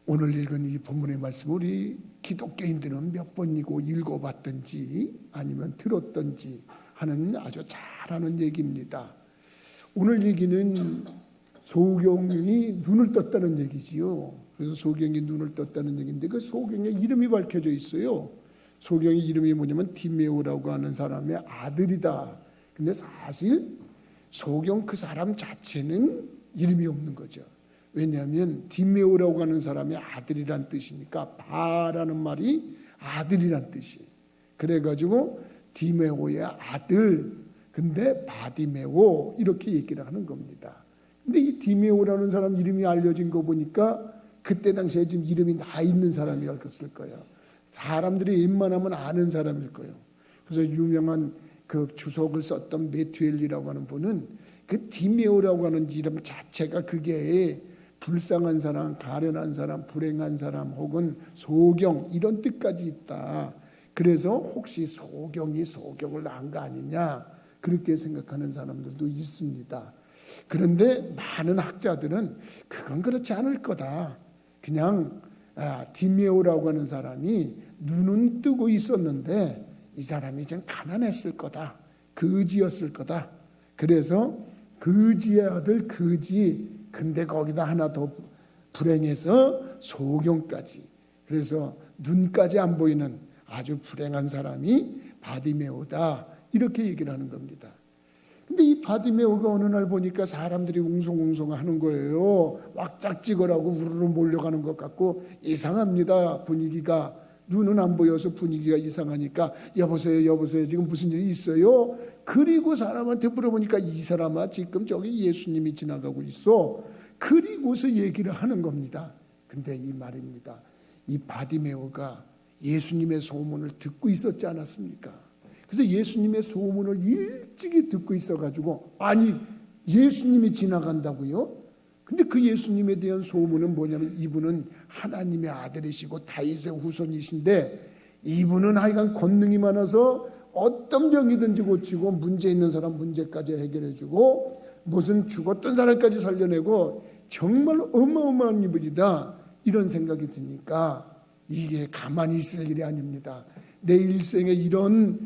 오늘 읽은 이 본문의 말씀 우리 기독교인들은 몇 번이고 읽어봤든지 아니면 들었든지 하는 아주 잘하는 얘기입니다. 오늘 얘기는 소경이 눈을 떴다는 얘기지요. 그래서 소경이 눈을 떴다는 얘기인데 그 소경의 이름이 밝혀져 있어요. 소경의 이름이 뭐냐면 디메오라고 하는 사람의 아들이다. 근데 사실 소경 그 사람 자체는 이름이 없는 거죠. 왜냐하면 디메오라고 하는 사람의 아들이란 뜻이니까 바라는 말이 아들이란 뜻이에요. 그래가지고 디메오의 아들, 근데 바디메오 이렇게 얘기를 하는 겁니다. 근데 이 디메오라는 사람 이름이 알려진 거 보니까 그때 당시에 지금 이름이 나 있는 사람이었을 거예요. 사람들이 웬만하면 아는 사람일 거예요. 그래서 유명한 그 주석을 썼던 메투엘리라고 하는 분은 그 디메오라고 하는 이름 자체가 그게 불쌍한 사람, 가련한 사람, 불행한 사람 혹은 소경 이런 뜻까지 있다. 그래서 혹시 소경이 소경을 낳은 거 아니냐 그렇게 생각하는 사람들도 있습니다. 그런데 많은 학자들은 그건 그렇지 않을 거다. 그냥 디메오라고 하는 사람이 눈은 뜨고 있었는데 이 사람이 좀 가난했을 거다. 거지였을 거다. 그래서 거지의 아들 거지. 근데 거기다 하나 더 불행해서 소경까지. 그래서 눈까지 안 보이는 아주 불행한 사람이 바디메오다. 이렇게 얘기를 하는 겁니다. 근데 이 바디메오가 어느 날 보니까 사람들이 웅성웅성 하는 거예요. 왁짝지거라고 우르르 몰려가는 것 같고 이상합니다. 분위기가. 눈은 안 보여서 분위기가 이상하니까 여보세요 지금 무슨 일이 있어요? 그리고 사람한테 물어보니까 이 사람아 지금 저기 예수님이 지나가고 있어. 그리고서 얘기를 하는 겁니다. 근데 이 말입니다. 이 바디메오가 예수님의 소문을 듣고 있었지 않았습니까? 그래서 예수님의 소문을 일찍이 듣고 있어가지고 아니 예수님이 지나간다고요? 근데 그 예수님에 대한 소문은 뭐냐면 이분은 하나님의 아들이시고 다윗의 후손이신데 이분은 하여간 권능이 많아서 어떤 병이든지 고치고 문제 있는 사람 문제까지 해결해주고 무슨 죽었던 사람까지 살려내고 정말 어마어마한 이분이다 이런 생각이 드니까 이게 가만히 있을 일이 아닙니다. 내 일생에 이런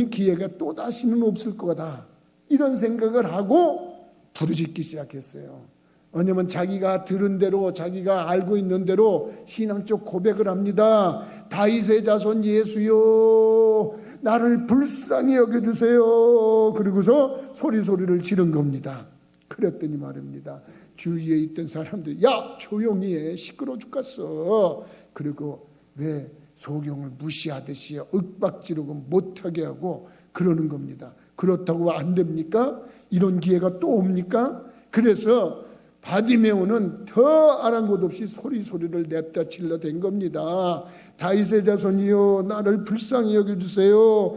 기회가 또다시는 없을 거다 이런 생각을 하고 부르짖기 시작했어요. 왜냐하면 자기가 들은 대로 자기가 알고 있는 대로 신앙적 고백을 합니다. 다윗의 자손 예수여 나를 불쌍히 여겨주세요. 그리고서 소리를 지른 겁니다. 그랬더니 말입니다. 주위에 있던 사람들이 야 조용히 해 시끄러워 죽겠어. 그리고 왜 소경을 무시하듯이 윽박지르고 못하게 하고 그러는 겁니다. 그렇다고 안 됩니까? 이런 기회가 또 옵니까? 그래서 바디메오는 더 아랑곳 없이 소리를 냅다 질러댄 겁니다. 다윗의 자손이여 나를 불쌍히 여겨주세요.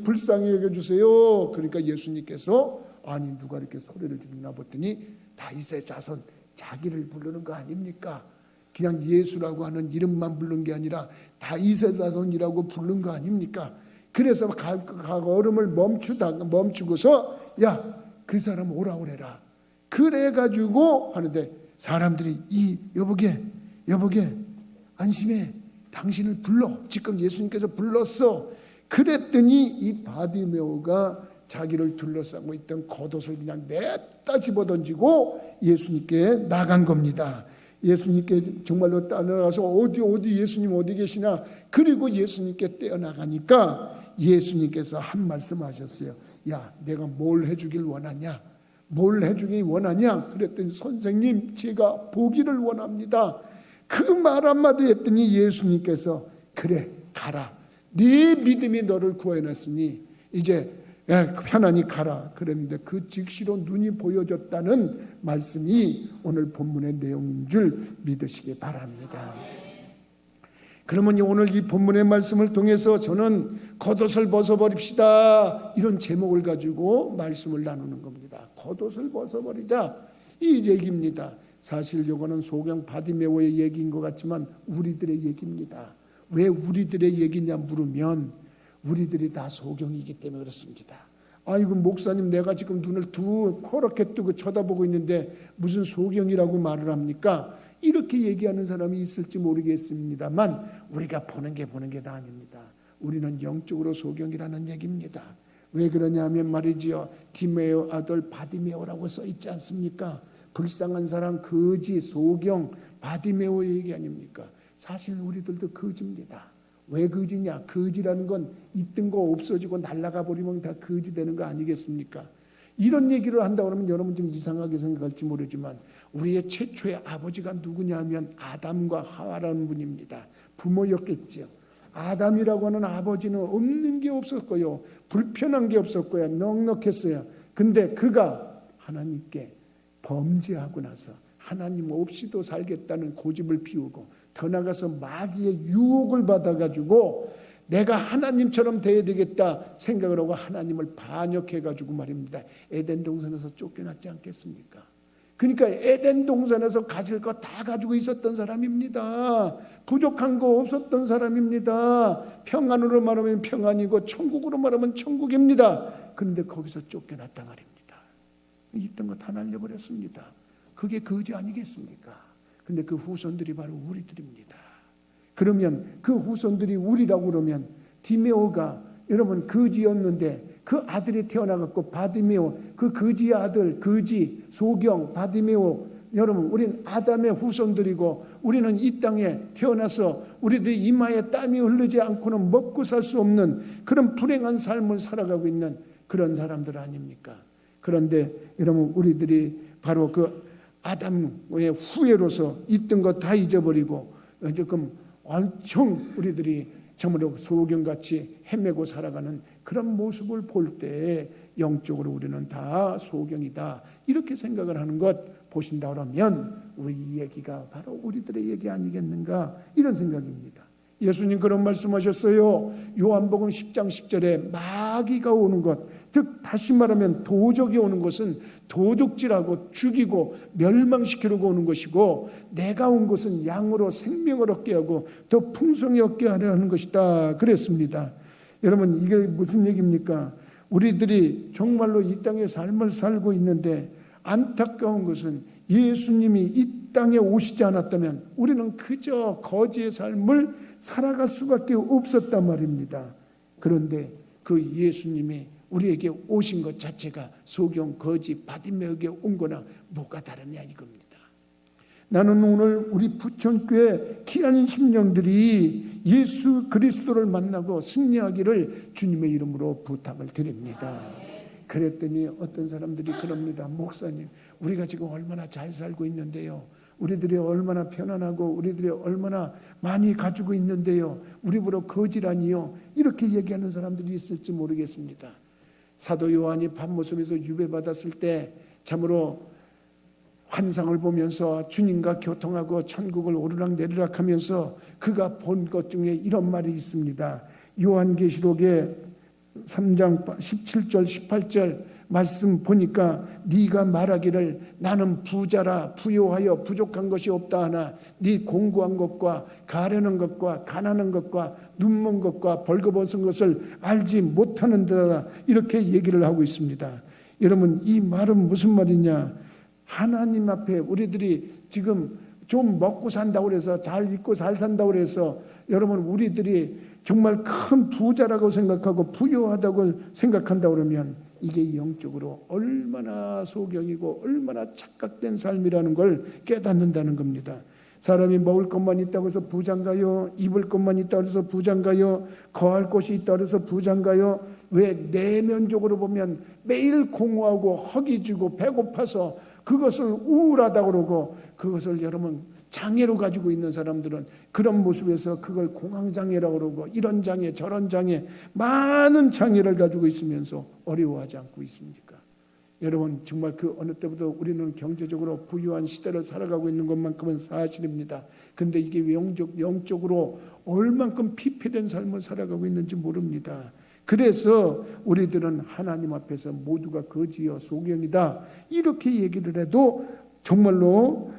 불쌍히 여겨주세요. 그러니까 예수님께서 아니 누가 이렇게 소리를 지르나 봤더니 다윗의 자손 자기를 부르는 거 아닙니까? 그냥 예수라고 하는 이름만 부른 게 아니라 다윗의 자손이라고 부른 거 아닙니까? 그래서 걸음을 멈추고서 야 그 사람 오라 그래라. 그래가지고 하는데 사람들이 여보게 안심해 당신을 불러 지금 예수님께서 불렀어. 그랬더니 이 바디메오가 자기를 둘러싸고 있던 겉옷을 그냥 냈다 집어던지고 예수님께 나간 겁니다. 예수님께 정말로 따라가서 어디 예수님 어디 계시나. 그리고 예수님께 떼어나가니까 예수님께서 한 말씀 하셨어요. 야 내가 뭘 해주길 원하냐. 뭘 해주길 원하냐. 그랬더니 선생님 제가 보기를 원합니다. 그 말 한마디 했더니 예수님께서 그래 가라. 네 믿음이 너를 구해놨으니 이제 편안히 가라. 그랬는데 그 즉시로 눈이 보여졌다는 말씀이 오늘 본문의 내용인 줄 믿으시기 바랍니다. 그러면 오늘 이 본문의 말씀을 통해서 저는 겉옷을 벗어버립시다 이런 제목을 가지고 말씀을 나누는 겁니다. 겉옷을 벗어버리자 이 얘기입니다. 사실 이거는 소경 바디메오의 얘기인 것 같지만 우리들의 얘기입니다. 왜 우리들의 얘기냐 물으면 우리들이 다 소경이기 때문에 그렇습니다. 아이고 목사님 내가 지금 눈을 퍼렇게 뜨고 쳐다보고 있는데 무슨 소경이라고 말을 합니까? 이렇게 얘기하는 사람이 있을지 모르겠습니다만 우리가 보는 게 다 아닙니다. 우리는 영적으로 소경이라는 얘기입니다. 왜 그러냐면 말이지요, 디메오 아들 바디메오라고 써 있지 않습니까? 불쌍한 사람, 거지, 소경, 바디메오 얘기 아닙니까? 사실 우리들도 거지입니다. 왜 거지냐? 거지라는 건 있던 거 없어지고 날아가 버리면 다 거지 되는 거 아니겠습니까? 이런 얘기를 한다 그러면 여러분 좀 이상하게 생각할지 모르지만 우리의 최초의 아버지가 누구냐면 아담과 하와라는 분입니다. 부모였겠죠. 아담이라고 하는 아버지는 없는 게 없었고요, 불편한 게 없었고요, 넉넉했어요. 근데 그가 하나님께 범죄하고 나서 하나님 없이도 살겠다는 고집을 피우고 더 나가서 마귀의 유혹을 받아가지고 내가 하나님처럼 돼야 되겠다 생각을 하고 하나님을 반역해가지고 말입니다, 에덴 동산에서 쫓겨났지 않겠습니까? 그러니까 에덴 동산에서 가질 거 다 가지고 있었던 사람입니다. 부족한 거 없었던 사람입니다. 평안으로 말하면 평안이고 천국으로 말하면 천국입니다. 그런데 거기서 쫓겨났단 말입니다. 있던 거 다 날려버렸습니다. 그게 거지 아니겠습니까? 근데 그 후손들이 바로 우리들입니다. 그러면 그 후손들이 우리라고 그러면 디메오가 여러분 거지였는데 그 아들이 태어나갖고 바디메오, 그 거지의 아들, 거지, 소경, 바디메오, 여러분 우리는 아담의 후손들이고 우리는 이 땅에 태어나서 우리들이 이마에 땀이 흐르지 않고는 먹고 살 수 없는 그런 불행한 삶을 살아가고 있는 그런 사람들 아닙니까? 그런데 여러분 우리들이 바로 그 아담의 후예로서 있던 거 다 잊어버리고 조금 엄청 우리들이 정말로 소경같이 헤매고 살아가는 그런 모습을 볼 때 영적으로 우리는 다 소경이다 이렇게 생각을 하는 것 보신다 그러면 우리 얘기가 바로 우리들의 얘기 아니겠는가 이런 생각입니다. 예수님 그런 말씀하셨어요. 요한복음 10장 10절에 마귀가 오는 것, 즉 다시 말하면 도적이 오는 것은 도둑질하고 죽이고 멸망시키려고 오는 것이고 내가 온 것은 양으로 생명을 얻게 하고 더 풍성히 얻게 하려 하는 것이다 그랬습니다. 여러분 이게 무슨 얘기입니까? 우리들이 정말로 이 땅에 삶을 살고 있는데 안타까운 것은 예수님이 이 땅에 오시지 않았다면 우리는 그저 거지의 삶을 살아갈 수밖에 없었단 말입니다. 그런데 그 예수님이 우리에게 오신 것 자체가 소경, 거지, 바디메오에게 온 거나 뭐가 다르냐 이겁니다. 나는 오늘 우리 부천교회 귀한 심령들이 예수 그리스도를 만나고 승리하기를 주님의 이름으로 부탁을 드립니다. 그랬더니 어떤 사람들이 그럽니다. 목사님, 우리가 지금 얼마나 잘 살고 있는데요, 우리들이 얼마나 편안하고 우리들이 얼마나 많이 가지고 있는데요, 우리 보러 거지라니요, 이렇게 얘기하는 사람들이 있을지 모르겠습니다. 사도 요한이 밤모섬에서 유배받았을 때 참으로 환상을 보면서 주님과 교통하고 천국을 오르락내리락 하면서 그가 본 것 중에 이런 말이 있습니다. 요한계시록에 3장 17절 18절 말씀 보니까 네가 말하기를 나는 부자라 부요하여 부족한 것이 없다 하나 네 공고한 것과 가려는 것과 가난한 것과 눈먼 것과 벌거벗은 것을 알지 못하는다 이렇게 얘기를 하고 있습니다. 여러분 이 말은 무슨 말이냐? 하나님 앞에 우리들이 지금 좀 먹고 산다고 해서 잘 입고 잘 산다고 해서 여러분 우리들이 정말 큰 부자라고 생각하고 부유하다고 생각한다고 그러면 이게 영적으로 얼마나 소경이고 얼마나 착각된 삶이라는 걸 깨닫는다는 겁니다. 사람이 먹을 것만 있다고 해서 부자인가요? 입을 것만 있다고 해서 부자인가요? 거할 곳이 있다고 해서 부자인가요? 왜 내면적으로 보면 매일 공허하고 허기지고 배고파서 그것을 우울하다고 그러고 그것을 여러분 장애로 가지고 있는 사람들은 그런 모습에서 그걸 공황장애라고 그러고 이런 장애 저런 장애 많은 장애를 가지고 있으면서 어려워하지 않고 있습니까? 여러분 정말 그 어느 때보다 우리는 경제적으로 부유한 시대를 살아가고 있는 것만큼은 사실입니다. 그런데 이게 영적으로 얼만큼 피폐된 삶을 살아가고 있는지 모릅니다. 그래서 우리들은 하나님 앞에서 모두가 거지여 소경이다 이렇게 얘기를 해도 정말로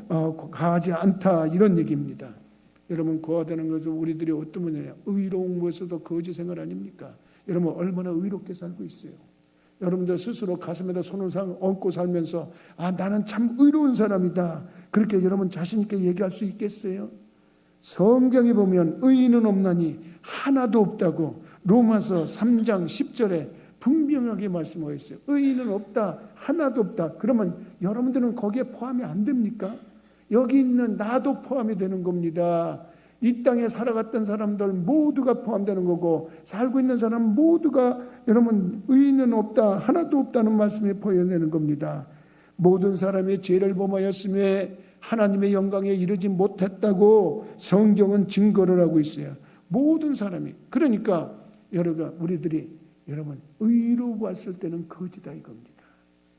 가하지 않다 이런 얘기입니다. 여러분 거하다는 것은 우리들이 어떤 분이냐 의로운 것에도 거지 생활 아닙니까? 여러분 얼마나 의롭게 살고 있어요. 여러분들 스스로 가슴에다 손을 얹고 살면서 나는 참 의로운 사람이다 그렇게 여러분 자신 있게 얘기할 수 있겠어요? 성경에 보면 의인은 없나니 하나도 없다고 로마서 3장 10절에 분명하게 말씀하고 있어요. 의인은 없다, 하나도 없다. 그러면 여러분들은 거기에 포함이 안 됩니까? 여기 있는 나도 포함이 되는 겁니다. 이 땅에 살아갔던 사람들 모두가 포함되는 거고, 살고 있는 사람 모두가 여러분 의인은 없다, 하나도 없다는 말씀이 보여내는 겁니다. 모든 사람이 죄를 범하였음에 하나님의 영광에 이르지 못했다고 성경은 증거를 하고 있어요. 모든 사람이. 그러니까 우리들이 여러분 의로 봤을 때는 거지다 이겁니다.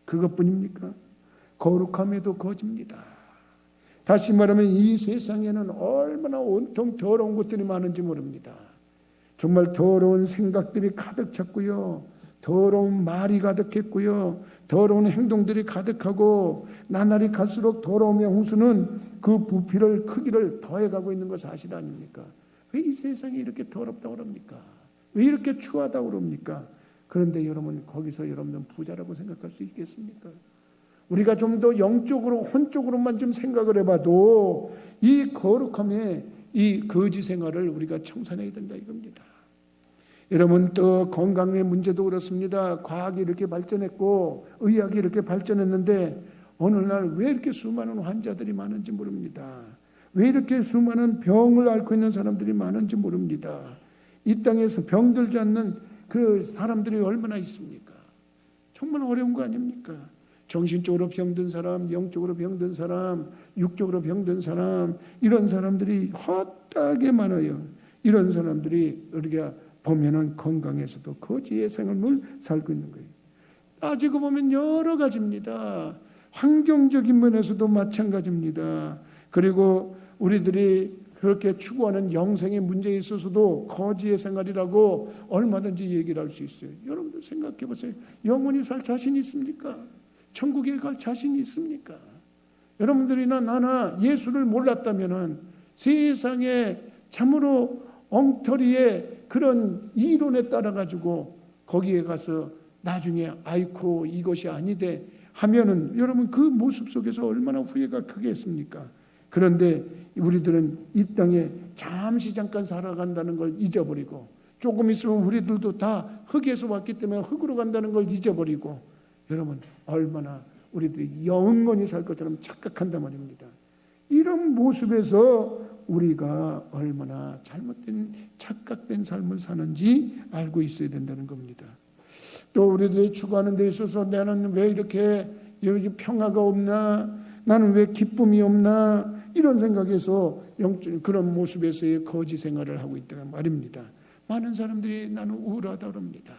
그것뿐입니까? 거룩함에도 거짓입니다. 다시 말하면 이 세상에는 얼마나 온통 더러운 것들이 많은지 모릅니다. 정말 더러운 생각들이 가득 찼고요, 더러운 말이 가득했고요, 더러운 행동들이 가득하고, 나날이 갈수록 더러움의 홍수는 그 부피를 크기를 더해가고 있는 것 사실 아닙니까? 왜 이 세상이 이렇게 더럽다고 그럽니까? 왜 이렇게 추하다고 그럽니까? 그런데 여러분 거기서 여러분은 부자라고 생각할 수 있겠습니까? 우리가 좀 더 영적으로 혼적으로만 좀 생각을 해봐도 이 거룩함에 이 거지 생활을 우리가 청산해야 된다 이겁니다. 여러분 또 건강의 문제도 그렇습니다. 과학이 이렇게 발전했고 의학이 이렇게 발전했는데 어느 날 왜 이렇게 수많은 환자들이 많은지 모릅니다. 왜 이렇게 수많은 병을 앓고 있는 사람들이 많은지 모릅니다. 이 땅에서 병들지 않는 그 사람들이 얼마나 있습니까? 정말 어려운 거 아닙니까? 정신적으로 병든 사람, 영적으로 병든 사람, 육적으로 병든 사람, 이런 사람들이 헛되게 많아요. 이런 사람들이 우리가 보면은 건강에서도 거지의 생활을 살고 있는 거예요. 따지고 보면 여러 가지입니다. 환경적인 면에서도 마찬가지입니다. 그리고 우리들이 그렇게 추구하는 영생의 문제에 있어서도 거지의 생활이라고 얼마든지 얘기를 할 수 있어요. 여러분들 생각해 보세요. 영원히 살 자신이 있습니까? 천국에 갈 자신이 있습니까? 여러분들이나 나나 예수를 몰랐다면 세상에 참으로 엉터리의 그런 이론에 따라 가지고 거기에 가서 나중에 아이고 이것이 아니되 하면은 여러분 그 모습 속에서 얼마나 후회가 크겠습니까? 그런데 우리들은 이 땅에 잠시 잠깐 살아간다는 걸 잊어버리고, 조금 있으면 우리들도 다 흙에서 왔기 때문에 흙으로 간다는 걸 잊어버리고, 여러분 얼마나 우리들이 영원히 살 것처럼 착각한단 말입니다. 이런 모습에서 우리가 얼마나 잘못된 착각된 삶을 사는지 알고 있어야 된다는 겁니다. 또 우리들이 추구하는 데 있어서 나는 왜 이렇게 여기 평화가 없나, 나는 왜 기쁨이 없나, 이런 생각에서 그런 모습에서의 거지 생활을 하고 있다는 말입니다. 많은 사람들이 나는 우울하다 그럽니다.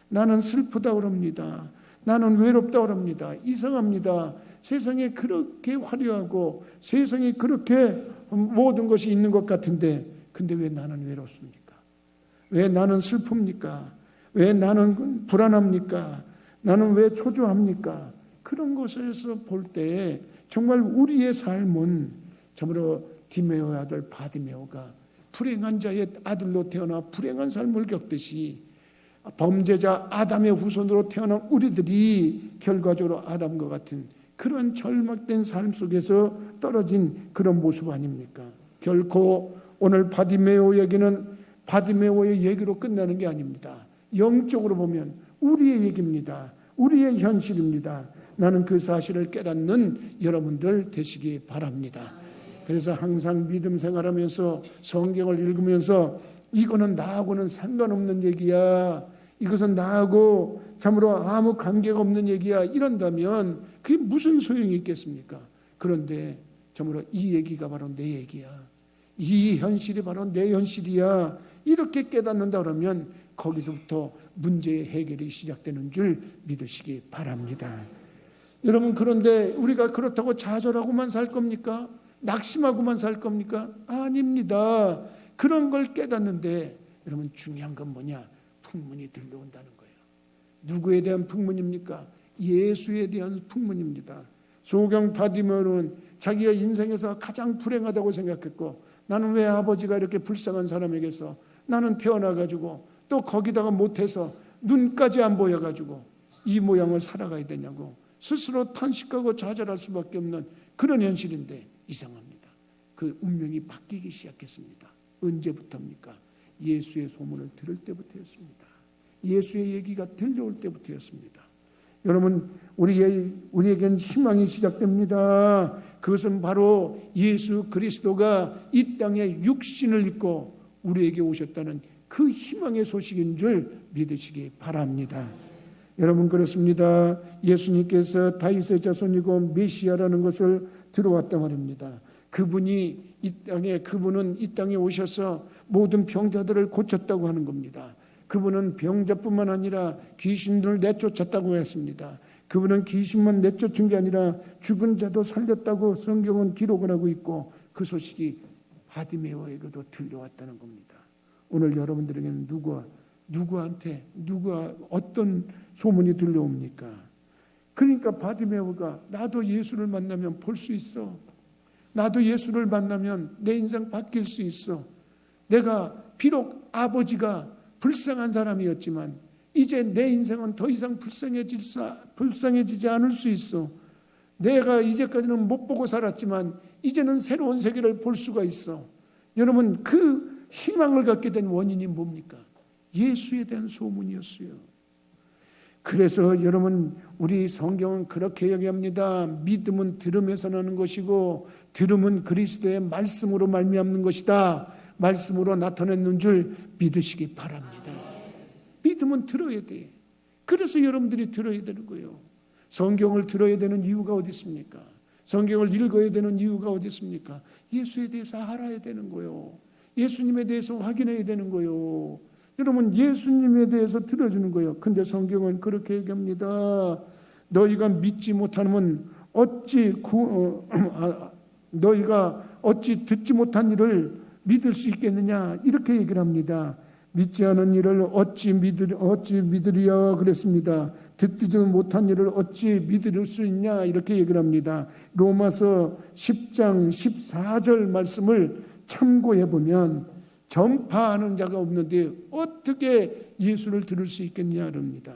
나는 슬프다 그럽니다. 나는 외롭다 그럽니다. 이상합니다. 세상에 그렇게 화려하고 세상에 그렇게 모든 것이 있는 것 같은데, 근데 왜 나는 외롭습니까? 왜 나는 슬픕니까? 왜 나는 불안합니까? 나는 왜 초조합니까? 그런 것에서 볼 때 정말 우리의 삶은 참으로 디메오의 아들 바디메오가 불행한 자의 아들로 태어나 불행한 삶을 겪듯이 범죄자 아담의 후손으로 태어난 우리들이 결과적으로 아담과 같은 그런 절망된 삶 속에서 떨어진 그런 모습 아닙니까? 결코 오늘 바디메오 얘기는 바디메오의 얘기로 끝나는 게 아닙니다. 영적으로 보면 우리의 얘기입니다. 우리의 현실입니다. 나는 그 사실을 깨닫는 여러분들 되시기 바랍니다. 그래서 항상 믿음 생활하면서 성경을 읽으면서 이거는 나하고는 상관없는 얘기야, 이것은 나하고 참으로 아무 관계가 없는 얘기야, 이런다면 그게 무슨 소용이 있겠습니까? 그런데 참으로 이 얘기가 바로 내 얘기야, 이 현실이 바로 내 현실이야, 이렇게 깨닫는다 그러면 거기서부터 문제의 해결이 시작되는 줄 믿으시기 바랍니다. 여러분, 그런데 우리가 그렇다고 좌절하고만 살 겁니까? 낙심하고만 살 겁니까? 아닙니다. 그런 걸 깨닫는데 여러분 중요한 건 뭐냐? 풍문이 들려온다는 거예요. 누구에 대한 풍문입니까? 예수에 대한 풍문입니다. 소경 바디메오는 자기가 인생에서 가장 불행하다고 생각했고, 나는 왜 아버지가 이렇게 불쌍한 사람에게서 나는 태어나가지고 또 거기다가 못해서 눈까지 안 보여가지고 이 모양을 살아가야 되냐고 스스로 탄식하고 좌절할 수밖에 없는 그런 현실인데 이상합니다. 그 운명이 바뀌기 시작했습니다. 언제부터입니까? 예수의 소문을 들을 때부터였습니다. 예수의 얘기가 들려올 때부터였습니다. 여러분, 우리에겐 희망이 시작됩니다. 그것은 바로 예수 그리스도가 이 땅에 육신을 입고 우리에게 오셨다는 그 희망의 소식인 줄 믿으시기 바랍니다. 여러분, 그렇습니다. 예수님께서 다윗의 자손이고 메시아라는 것을 들어왔단 말입니다. 그분은 이 땅에 오셔서 모든 병자들을 고쳤다고 하는 겁니다. 그분은 병자뿐만 아니라 귀신들을 내쫓았다고 했습니다. 그분은 귀신만 내쫓은 게 아니라 죽은 자도 살렸다고 성경은 기록을 하고 있고, 그 소식이 바디메오에게도 들려왔다는 겁니다. 오늘 여러분들에게는 누가 어떤 소문이 들려옵니까? 그러니까 바디메오가 나도 예수를 만나면 볼 수 있어. 나도 예수를 만나면 내 인생 바뀔 수 있어. 내가 비록 아버지가 불쌍한 사람이었지만 이제 내 인생은 더 이상 불쌍해지지 않을 수 있어. 내가 이제까지는 못 보고 살았지만 이제는 새로운 세계를 볼 수가 있어. 여러분, 그 희망을 갖게 된 원인이 뭡니까? 예수에 대한 소문이었어요. 그래서 여러분, 우리 성경은 그렇게 얘기합니다. 믿음은 들음에서 나는 것이고 들음은 그리스도의 말씀으로 말미암는 것이다. 말씀으로 나타내는 줄 믿으시기 바랍니다. 믿음은 들어야 돼. 그래서 여러분들이 들어야 되는 거예요. 성경을 들어야 되는 이유가 어디 있습니까? 성경을 읽어야 되는 이유가 어디 있습니까? 예수에 대해서 알아야 되는 거예요. 예수님에 대해서 확인해야 되는 거예요. 여러분, 예수님에 대해서 들어주는 거예요. 근데 성경은 그렇게 얘기합니다. 너희가 믿지 못하면 너희가 어찌 듣지 못한 일을 믿을 수 있겠느냐, 이렇게 얘기를 합니다. 믿지 않은 일을 어찌 믿으리야 그랬습니다. 듣지 못한 일을 어찌 믿을 수 있냐, 이렇게 얘기를 합니다. 로마서 10장 14절 말씀을 참고해 보면 전파하는 자가 없는데 어떻게 예수를 들을 수 있겠냐 그럽니다.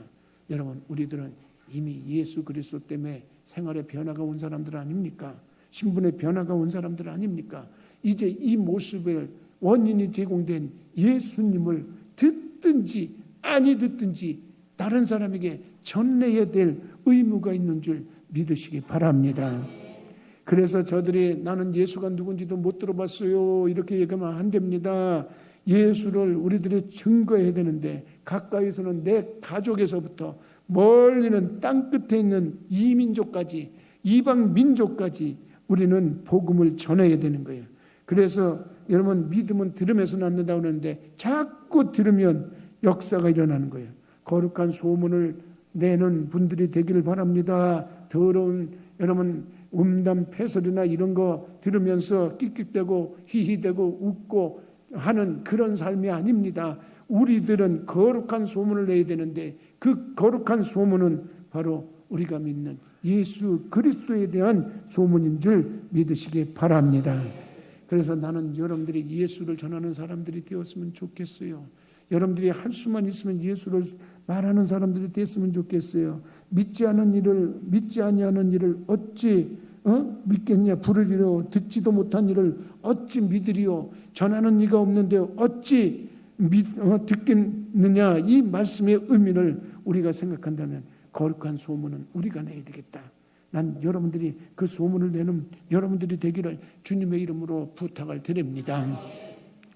여러분, 우리들은 이미 예수 그리스도 때문에 생활의 변화가 온 사람들 아닙니까? 신분의 변화가 온 사람들 아닙니까? 이제 이 모습을 원인이 제공된 예수님을 듣든지 아니 듣든지 다른 사람에게 전해야 될 의무가 있는 줄 믿으시기 바랍니다. 그래서 저들이 나는 예수가 누군지도 못 들어봤어요, 이렇게 얘기하면 안 됩니다. 예수를 우리들이 증거해야 되는데 가까이서는 내 가족에서부터 멀리는 땅끝에 있는 이민족까지, 이방 민족까지 우리는 복음을 전해야 되는 거예요. 그래서 여러분, 믿음은 들음에서 낳는다고 하는데 자꾸 들으면 역사가 일어나는 거예요. 거룩한 소문을 내는 분들이 되기를 바랍니다. 더러운 여러분 음담 패설이나 이런 거 들으면서 끽끽대고 히히대고 웃고 하는 그런 삶이 아닙니다. 우리들은 거룩한 소문을 내야 되는데 그 거룩한 소문은 바로 우리가 믿는 예수 그리스도에 대한 소문인 줄 믿으시기 바랍니다. 그래서 나는 여러분들이 예수를 전하는 사람들이 되었으면 좋겠어요. 여러분들이 할 수만 있으면 예수를 말하는 사람들이 됐으면 좋겠어요. 믿지 아니하는 일을 어찌 믿겠냐? 부르리요. 듣지도 못한 일을 어찌 믿으리요? 전하는 이가 없는데 어찌 듣겠느냐? 이 말씀의 의미를 우리가 생각한다면 거룩한 소문은 우리가 내야 되겠다. 난 여러분들이 그 소문을 내는 여러분들이 되기를 주님의 이름으로 부탁을 드립니다.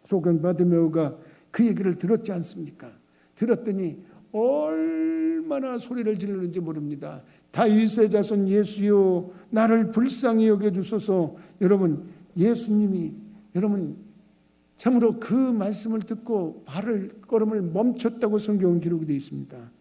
소경 바디메오가 그 얘기를 들었지 않습니까? 들었더니 얼마나 소리를 지르는지 모릅니다. 다윗의 자손 예수여, 나를 불쌍히 여겨주소서. 여러분, 예수님이 여러분 참으로 그 말씀을 듣고 발걸음을 멈췄다고 성경은 기록이 되어 있습니다.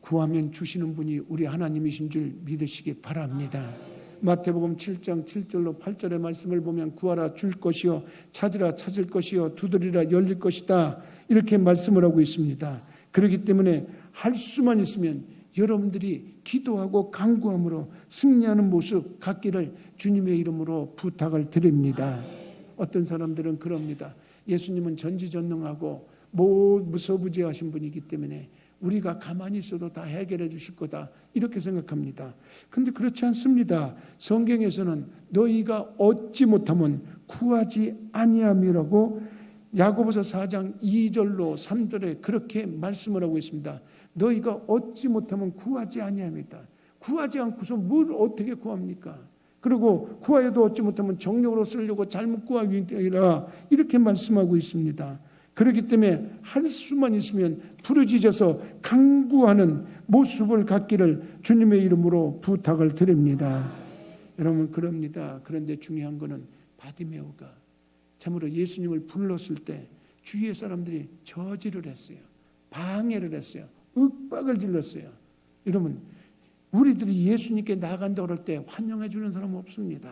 구하면 주시는 분이 우리 하나님이신 줄 믿으시기 바랍니다. 마태복음 7장 7절로 8절의 말씀을 보면 구하라 줄 것이요, 찾으라 찾을 것이요, 두드리라 열릴 것이다, 이렇게 말씀을 하고 있습니다. 그렇기 때문에 할 수만 있으면 여러분들이 기도하고 간구함으로 승리하는 모습 갖기를 주님의 이름으로 부탁을 드립니다. 어떤 사람들은 그럽니다. 예수님은 전지전능하고 무서부지하신 분이기 때문에 우리가 가만히 있어도 다 해결해 주실 거다 이렇게 생각합니다. 그런데 그렇지 않습니다. 성경에서는 너희가 얻지 못하면 구하지 아니함이라고 야고보서 4장 2절로 3절에 그렇게 말씀을 하고 있습니다. 너희가 얻지 못하면 구하지 아니함이다. 구하지 않고서 뭘 어떻게 구합니까? 그리고 구하여도 얻지 못하면 정력으로 쓰려고 잘못 구하기 때문이라 이렇게 말씀하고 있습니다. 그렇기 때문에 할 수만 있으면 부르짖어서 간구하는 모습을 갖기를 주님의 이름으로 부탁을 드립니다. 여러분 그럽니다. 그런데 중요한 거는 바디메오가 참으로 예수님을 불렀을 때 주위의 사람들이 저지를 했어요. 방해를 했어요. 윽박을 질렀어요. 여러분 우리들이 예수님께 나간다고 할 때 환영해 주는 사람은 없습니다.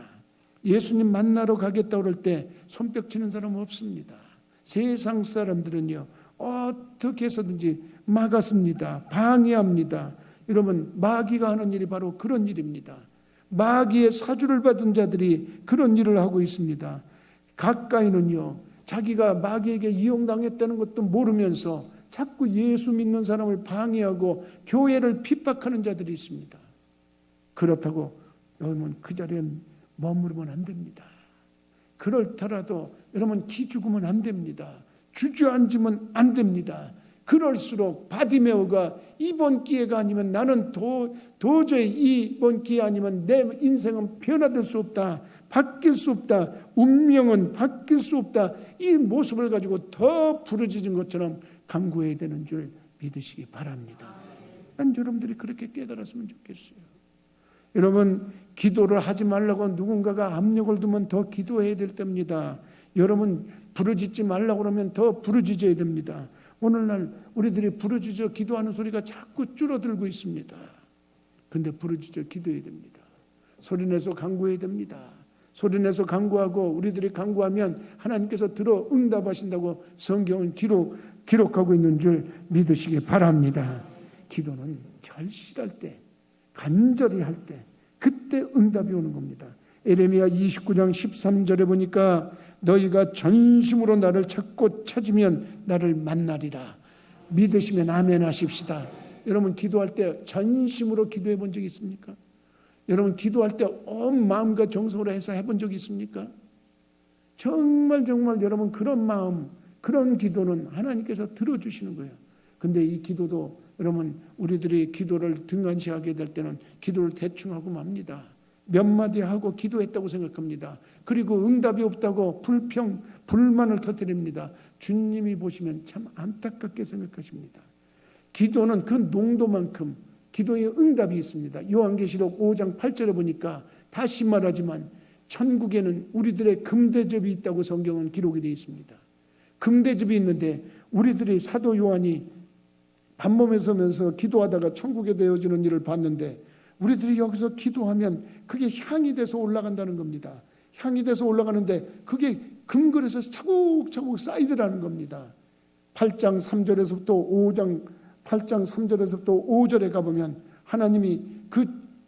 예수님 만나러 가겠다고 할 때 손뼉 치는 사람은 없습니다. 세상 사람들은요 어떻게 해서든지 막았습니다. 방해합니다. 여러분 마귀가 하는 일이 바로 그런 일입니다. 마귀의 사주를 받은 자들이 그런 일을 하고 있습니다. 가까이는요 자기가 마귀에게 이용당했다는 것도 모르면서 자꾸 예수 믿는 사람을 방해하고 교회를 핍박하는 자들이 있습니다. 그렇다고 여러분 그 자리에 머무르면 안 됩니다. 그렇더라도 여러분 기죽으면 안 됩니다. 주저앉으면 안 됩니다. 그럴수록 바디메오가 이번 기회가 아니면 나는 도저히 이번 기회 아니면 내 인생은 변화될 수 없다. 바뀔 수 없다. 운명은 바뀔 수 없다. 이 모습을 가지고 더 부르짖은 것처럼 간구해야 되는 줄 믿으시기 바랍니다. 난 여러분들이 그렇게 깨달았으면 좋겠어요. 여러분 기도를 하지 말라고 누군가가 압력을 두면 더 기도해야 될 때입니다. 여러분 부르짖지 말라고 그러면 더 부르짖어야 됩니다. 오늘날 우리들이 부르짖어 기도하는 소리가 자꾸 줄어들고 있습니다. 그런데 부르짖어 기도해야 됩니다. 소리내서 간구해야 됩니다. 소리내서 간구하고 우리들이 간구하면 하나님께서 들어 응답하신다고 성경은 기록하고 있는 줄 믿으시기 바랍니다. 기도는 절실할 때, 간절히 할 때, 그때 응답이 오는 겁니다. 에레미야 29장 13절에 보니까 너희가 전심으로 나를 찾고 찾으면 나를 만나리라. 믿으시면 아멘 하십시다. 여러분 기도할 때 전심으로 기도해 본 적이 있습니까? 여러분 기도할 때 온 마음과 정성으로 해서 해본 적이 있습니까? 정말 여러분 그런 마음, 그런 기도는 하나님께서 들어주시는 거예요. 근데 이 기도도 여러분 우리들이 기도를 등한시하게 될 때는 기도를 대충 하고 맙니다. 몇 마디 하고 기도했다고 생각합니다. 그리고 응답이 없다고 불만을 터뜨립니다. 주님이 보시면 참 안타깝게 생각하십니다. 기도는 그 농도만큼 기도의 응답이 있습니다. 요한계시록 5장 8절에 보니까 다시 말하지만 천국에는 우리들의 금대접이 있다고 성경은 기록이 되어 있습니다. 금대접이 있는데 우리들이 사도 요한이 밤범에 서면서 기도하다가 천국에 되어지는 일을 봤는데 우리들이 여기서 기도하면 그게 향이 돼서 올라간다는 겁니다. 향이 돼서 올라가는데 그게 금그릇에서 차곡차곡 쌓이더라는 겁니다. 8장 3절에서부터 5절에 가보면 하나님이 그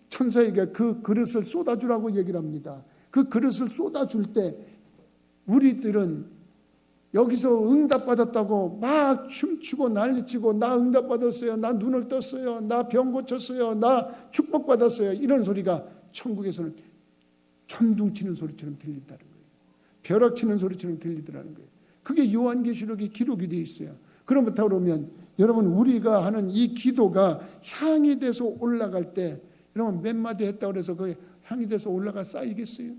천사에게 그 그릇을 쏟아주라고 얘기를 합니다. 그 그릇을 쏟아줄 때 우리들은 여기서 응답받았다고 막 춤추고 난리치고 나 응답받았어요. 나 눈을 떴어요. 나 병 고쳤어요. 나 축복받았어요. 이런 소리가 천국에서는 천둥 치는 소리처럼 들린다는 거예요. 벼락 치는 소리처럼 들리더라는 거예요. 그게 요한계시록에 기록이 되어 있어요. 그렇다 그러면 여러분 우리가 하는 이 기도가 향이 돼서 올라갈 때 여러분 몇 마디 했다고 해서 그 향이 돼서 올라가 쌓이겠어요?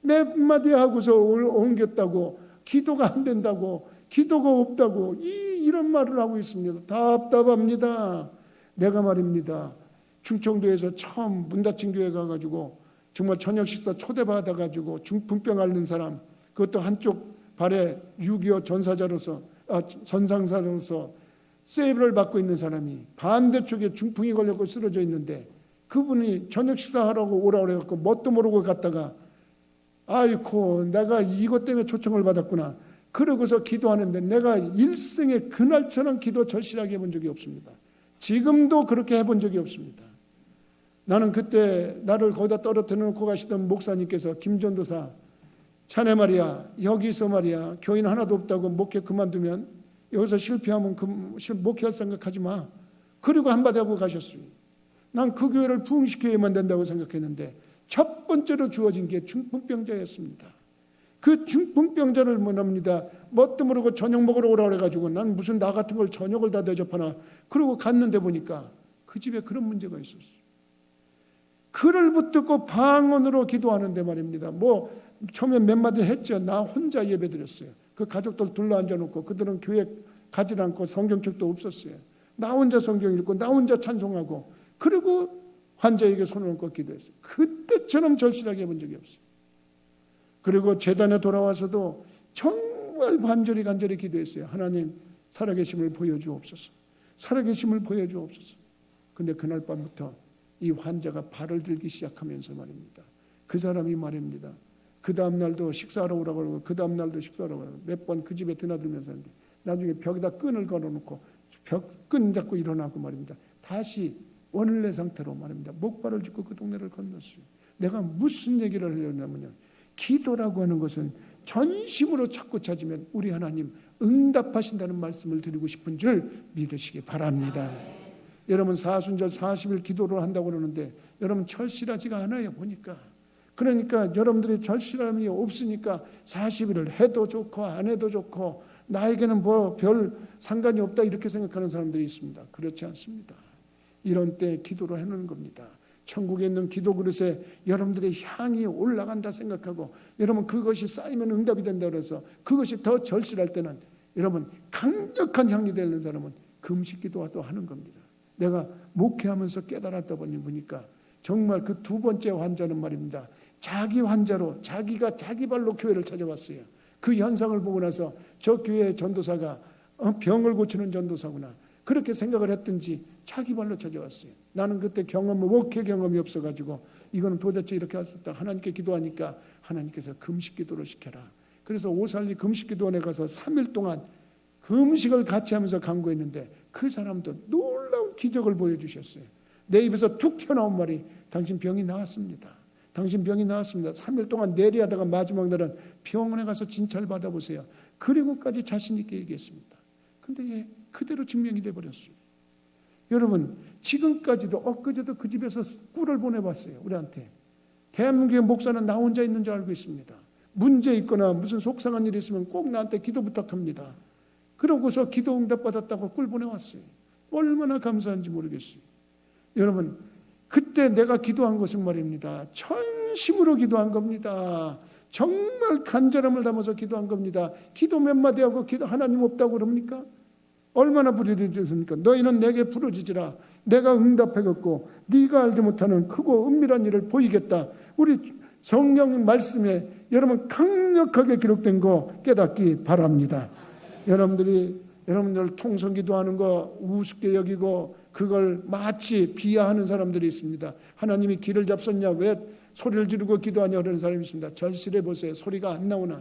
몇 마디 하고서 옮겼다고 기도가 안 된다고 기도가 없다고 이런 말을 하고 있습니다. 답답합니다. 내가 말입니다. 충청도에서 처음 문 닫힌 교회 가가지고 정말 저녁 식사 초대받아가지고 중풍병 앓는 사람 그것도 한쪽 발에 6.25 전상사로서 세이브를 받고 있는 사람이 반대쪽에 중풍이 걸렸고 쓰러져 있는데 그분이 저녁 식사하라고 오라고 그래갖고 뭣도 모르고 갔다가 아이고 내가 이것 때문에 초청을 받았구나 그러고서 기도하는데 내가 일생에 그날처럼 기도 절실하게 해본 적이 없습니다. 지금도 그렇게 해본 적이 없습니다. 나는 그때 나를 거기다 떨어뜨려 놓고 가시던 목사님께서 김전도사 자네 말이야 여기서 말이야 교인 하나도 없다고 목회 그만두면 여기서 실패하면 목회할 생각하지 마. 그리고 한마디 하고 가셨어요. 난 그 교회를 부흥시켜야만 된다고 생각했는데 첫 번째로 주어진 게 중풍병자였습니다. 그 중풍병자를 뭐랍니다. 뭣도 모르고 저녁 먹으러 오라 그래가지고 난 무슨 나 같은 걸 저녁을 다 대접하나. 그러고 갔는데 보니까 그 집에 그런 문제가 있었어요. 그를 붙들고 방언으로 기도하는데 말입니다. 뭐 처음에 몇 마디 했죠. 나 혼자 예배드렸어요. 그 가족들 둘러앉아놓고 그들은 교회 가지 않고 성경책도 없었어요. 나 혼자 성경 읽고 나 혼자 찬송하고 그리고 환자에게 손을 얹고 기도했어요. 그때처럼 절실하게 해본 적이 없어요. 그리고 제단에 돌아와서도 정말 간절히 기도했어요. 하나님 살아계심을 보여주옵소서. 살아계심을 보여주옵소서. 근데 그날 밤부터 이 환자가 발을 들기 시작하면서 말입니다. 그 사람이 말입니다. 그 다음 날도 식사하러 오라고 그러고 그 다음 날도 식사하러 오라고 몇 번 그 집에 드나들면서 하는데 나중에 벽에다 끈을 걸어놓고 끈 잡고 일어나고 말입니다. 다시 원래 상태로 말입니다. 목발을 짚고 그 동네를 건넜어요. 내가 무슨 얘기를 하려냐면요. 기도라고 하는 것은 전심으로 찾고 찾으면 우리 하나님 응답하신다는 말씀을 드리고 싶은 줄 믿으시기 바랍니다. 여러분 사순절 40일 기도를 한다고 그러는데 여러분 절실하지가 않아요. 보니까. 그러니까 여러분들이 절실함이 없으니까 40일을 해도 좋고 안 해도 좋고 나에게는 뭐 별 상관이 없다 이렇게 생각하는 사람들이 있습니다. 그렇지 않습니다. 이런 때 기도를 해놓는 겁니다. 천국에 있는 기도 그릇에 여러분들의 향이 올라간다 생각하고 여러분 그것이 쌓이면 응답이 된다 그래서 그것이 더 절실할 때는 여러분 강력한 향이 되는 사람은 금식 기도도 하는 겁니다. 내가 목회하면서 깨달았다 보니까 정말 그 두 번째 환자는 말입니다. 자기 환자로 자기가 자기 발로 교회를 찾아왔어요. 그 현상을 보고 나서 저 교회의 전도사가 병을 고치는 전도사구나 그렇게 생각을 했든지 자기 발로 찾아왔어요. 나는 그때 목회 경험이 없어가지고 이거는 도대체 이렇게 할 수 없다. 하나님께 기도하니까 하나님께서 금식 기도를 시켜라. 그래서 오살리 금식 기도원에 가서 3일 동안 금식을 같이 하면서 간구했는데 그 사람도 놀라운 기적을 보여주셨어요. 내 입에서 툭 튀어나온 말이 당신 병이 나았습니다. 당신 병이 나았습니다. 3일 동안 내리하다가 마지막 날은 병원에 가서 진찰 받아보세요. 그리고까지 자신 있게 얘기했습니다. 근데 그대로 증명이 돼버렸어요. 여러분 지금까지도 엊그제도 그 집에서 꿀을 보내봤어요. 우리한테. 대한민국의 목사는 나 혼자 있는 줄 알고 있습니다. 문제 있거나 무슨 속상한 일이 있으면 꼭 나한테 기도 부탁합니다. 그러고서 기도 응답 받았다고 꿀 보내왔어요. 얼마나 감사한지 모르겠어요. 여러분 그때 내가 기도한 것은 말입니다. 전심으로 기도한 겁니다. 정말 간절함을 담아서 기도한 겁니다. 기도 몇 마디 하고 기도 하나님 없다고 그럽니까? 얼마나 부르짖습니까? 너희는 내게 부르짖으라. 내가 응답하겠고 네가 알지 못하는 크고 은밀한 일을 보이겠다. 우리 성경 말씀에 여러분 강력하게 기록된 거 깨닫기 바랍니다. 여러분들 통성기도하는 거 우습게 여기고 그걸 마치 비하하는 사람들이 있습니다. 하나님이 길을 잡섰냐 왜 소리를 지르고 기도하냐 그러는 사람이 있습니다. 절실해 보세요. 소리가 안 나오나.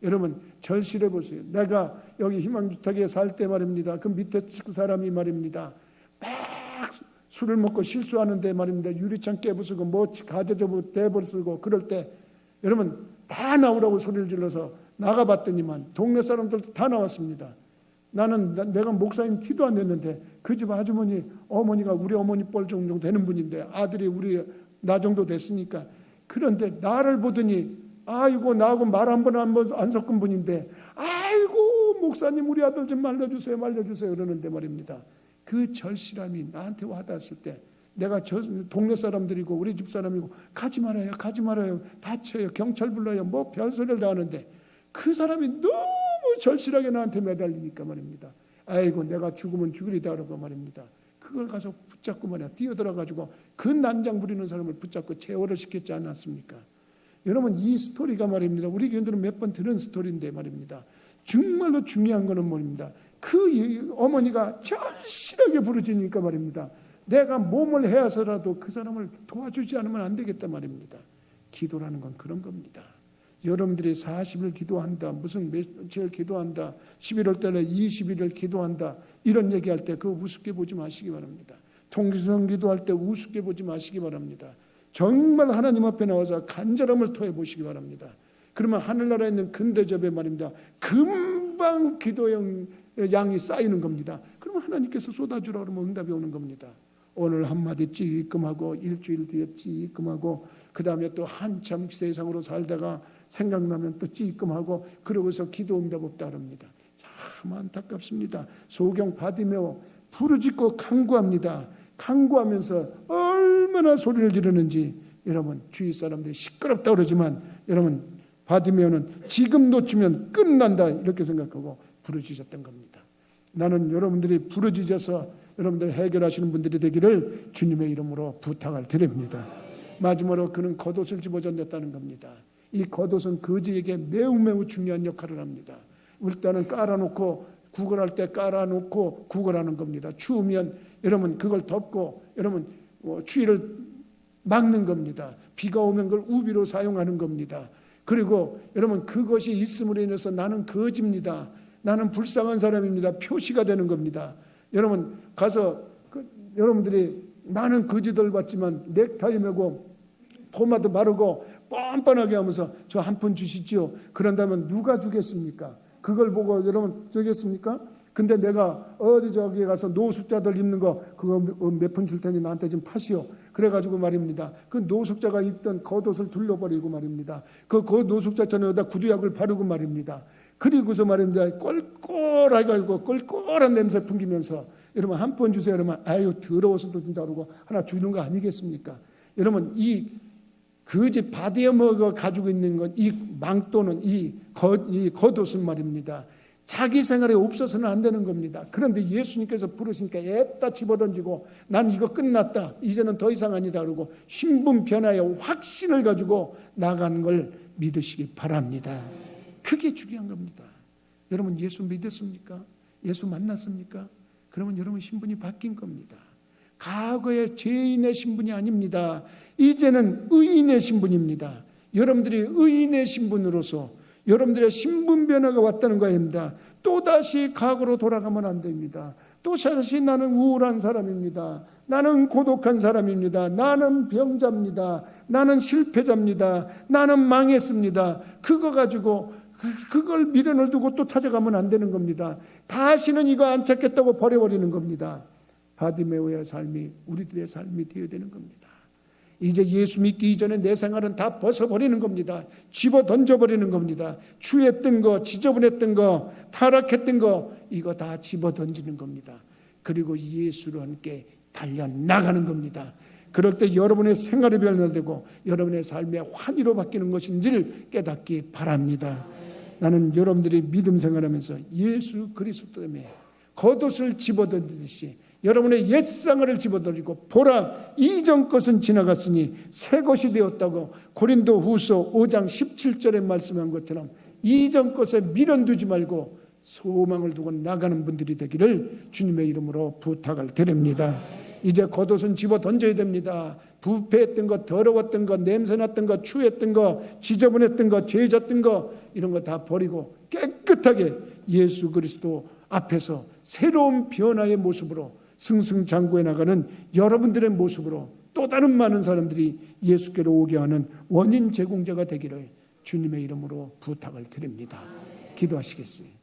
여러분 절실해 보세요. 내가 여기 희망주택에 살 때 말입니다. 그 밑에 사람이 말입니다. 막 술을 먹고 실수하는데 말입니다. 유리창 깨부수고 뭐 가져져고 대버리고 그럴 때 여러분 다 나오라고 소리를 질러서 나가봤더니만 동네 사람들도 다 나왔습니다. 내가 목사님 티도 안 냈는데 그 집 아주머니 어머니가 우리 어머니 뻘 정도 되는 분인데 아들이 나 정도 됐으니까 그런데 나를 보더니 아이고 나하고 말 한 번 안 섞은 분인데 아이고 목사님 우리 아들 좀 말려주세요 그러는데 말입니다. 그 절실함이 나한테 와닿았을 때 내가 동네 사람들이고 우리 집 사람이고 가지 말아요 다쳐요 경찰 불러요 뭐 별소리를 다 하는데 그 사람이 너무 절실하게 나한테 매달리니까 말입니다. 아이고 내가 죽으면 죽으리다 그러고 말입니다. 그걸 가서 붙잡고 말이야 뛰어들어가지고 그 난장 부리는 사람을 붙잡고 제어를 시켰지 않았습니까? 여러분 이 스토리가 말입니다. 우리 교인들은 몇 번 들은 스토리인데 말입니다. 정말로 중요한 거는 뭐입니다. 그 어머니가 절실하게 부르짖으니까 말입니다. 내가 몸을 해서라도 그 사람을 도와주지 않으면 안 되겠다 말입니다. 기도라는 건 그런 겁니다. 여러분들이 40일 기도한다 무슨 며칠 기도한다 11월 달에 20일을 기도한다 이런 얘기할 때 그거 우습게 보지 마시기 바랍니다. 통기성 기도할 때 우습게 보지 마시기 바랍니다. 정말 하나님 앞에 나와서 간절함을 토해 보시기 바랍니다. 그러면 하늘나라에 있는 근대접에 말입니다. 금방 기도의 양이 쌓이는 겁니다. 그러면 하나님께서 쏟아주라 그러면 응답이 오는 겁니다. 오늘 한마디 찌끔하고 일주일 뒤에 찌끔하고 그 다음에 또 한참 세상으로 살다가 생각나면 또 찌끔하고 그러고서 기도 응답 없다 그럽니다. 참 안타깝습니다. 소경 바디메오 부르짖고 간구합니다. 간구하면서 얼마나 소리를 지르는지 여러분 주위 사람들이 시끄럽다 그러지만 여러분 바디메오는 지금 놓치면 끝난다 이렇게 생각하고 부르짖었던 겁니다. 나는 여러분들이 부르짖어서 여러분들 해결하시는 분들이 되기를 주님의 이름으로 부탁을 드립니다. 마지막으로 그는 겉옷을 집어던졌다는 겁니다. 이 겉옷은 거지에게 매우 중요한 역할을 합니다. 일단은 깔아놓고 구걸할 때 깔아놓고 구걸하는 겁니다. 추우면 여러분 그걸 덮고 여러분 추위를 막는 겁니다. 비가 오면 그걸 우비로 사용하는 겁니다. 그리고 여러분 그것이 있음으로 인해서 나는 거지입니다. 나는 불쌍한 사람입니다. 표시가 되는 겁니다. 여러분 가서 여러분들이 많은 거지들 봤지만 넥타이 메고 포마드 바르고 뻔뻔하게 하면서 저 한 푼 주시지요. 그런다면 누가 주겠습니까? 그걸 보고 여러분 주겠습니까? 근데 내가 어디 저기 가서 노숙자들 입는 거 그거 몇 푼 줄 테니 나한테 좀 파시오. 그래가지고 말입니다. 그 노숙자가 입던 겉옷을 둘러버리고 말입니다. 그 노숙자처럼 여기다 구두약을 바르고 말입니다. 그리고서 말입니다. 꼴꼴해가지고 꼴꼴한 냄새 풍기면서 여러분 한 푼 주세요. 그러면 아유 더러워서도 준다 그러고 하나 주는 거 아니겠습니까? 여러분 이 거지 바디메오가 가지고 있는 건 이 망토는 이 겉옷은 말입니다. 자기 생활에 없어서는 안 되는 겁니다. 그런데 예수님께서 부르시니까 애따 집어던지고 난 이거 끝났다. 이제는 더 이상 아니다. 그러고 신분 변화의 확신을 가지고 나가는 걸 믿으시기 바랍니다. 그게 중요한 겁니다. 여러분 예수 믿었습니까? 예수 만났습니까? 그러면 여러분 신분이 바뀐 겁니다. 과거의 죄인의 신분이 아닙니다. 이제는 의인의 신분입니다. 여러분들이 의인의 신분으로서 여러분들의 신분 변화가 왔다는 것입니다. 또다시 과거로 돌아가면 안 됩니다. 또다시 나는 우울한 사람입니다. 나는 고독한 사람입니다. 나는 병자입니다. 나는 실패자입니다. 나는 망했습니다. 그거 가지고 그걸 미련을 두고 또 찾아가면 안 되는 겁니다. 다시는 이거 안 찾겠다고 버려버리는 겁니다. 바디메오의 삶이 우리들의 삶이 되어야 되는 겁니다. 이제 예수 믿기 이전에 내 생활은 다 벗어버리는 겁니다. 집어 던져버리는 겁니다. 추했던 거, 지저분했던 거, 타락했던 거 이거 다 집어 던지는 겁니다. 그리고 예수로 함께 달려나가는 겁니다. 그럴 때 여러분의 생활이 변화되고 여러분의 삶의 환희로 바뀌는 것인지를 깨닫기 바랍니다. 나는 여러분들이 믿음 생활하면서 예수 그리스도 때문에 겉옷을 집어던지듯이 여러분의 옛상을 집어던지고 보라 이전 것은 지나갔으니 새 것이 되었다고 고린도후서 5장 17절에 말씀한 것처럼 이전 것에 미련 두지 말고 소망을 두고 나가는 분들이 되기를 주님의 이름으로 부탁을 드립니다. 이제 겉옷은 집어 던져야 됩니다. 부패했던 거, 더러웠던 거, 냄새났던 거, 추했던 거, 지저분했던 거, 죄졌던 거 이런 거 다 버리고 깨끗하게 예수 그리스도 앞에서 새로운 변화의 모습으로 승승장구해 나가는 여러분들의 모습으로 또 다른 많은 사람들이 예수께로 오게 하는 원인 제공자가 되기를 주님의 이름으로 부탁을 드립니다. 기도하시겠어요?